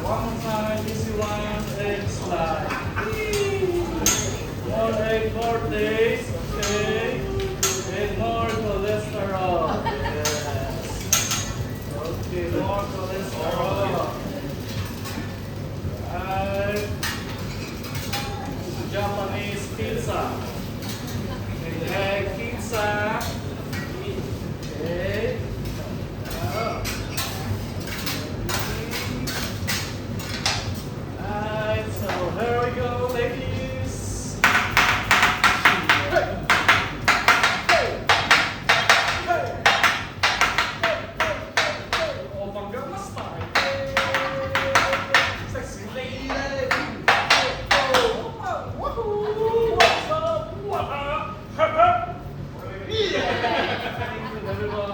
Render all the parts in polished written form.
one more time. Easy one. Egg slide. More egg, more days. Okay. And more cholesterol. Yes. Okay, more cholesterol. Right. Japanese pizza. Egg pizza. Okay. Alright, so here we go, ladies. Hey. Hey. Hey. Hey. Oh my God, style. Sexy lady. Oh, woohoo. What's up? What up? Yeah. Thank you, everyone.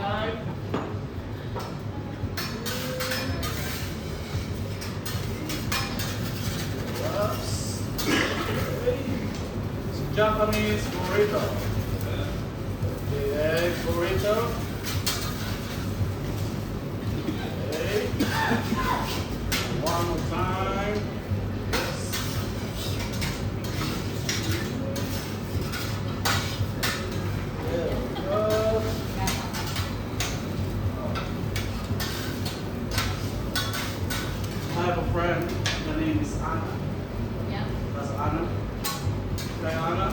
Japanese burrito. The egg burrito. Okay. One more time. Yes. There we go. I have a friend. Her name is Anna. Yeah. That's Anna. Anna.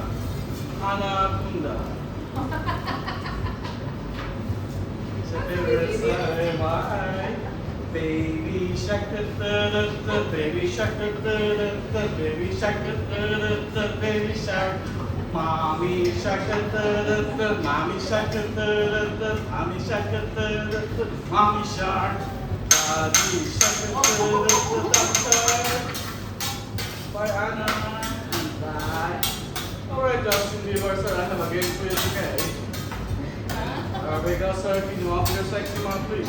Anna Kunda. It's a favorite song. My baby shark, baby shark, baby shark, baby shark. Mommy shark, mommy shark, mommy shark, mommy shark. Daddy shark, bye Anna. Bye. Alright, Justin Bieber, sir, I have a game for you today. Alright, sir, can you offer your sexy mouth, please?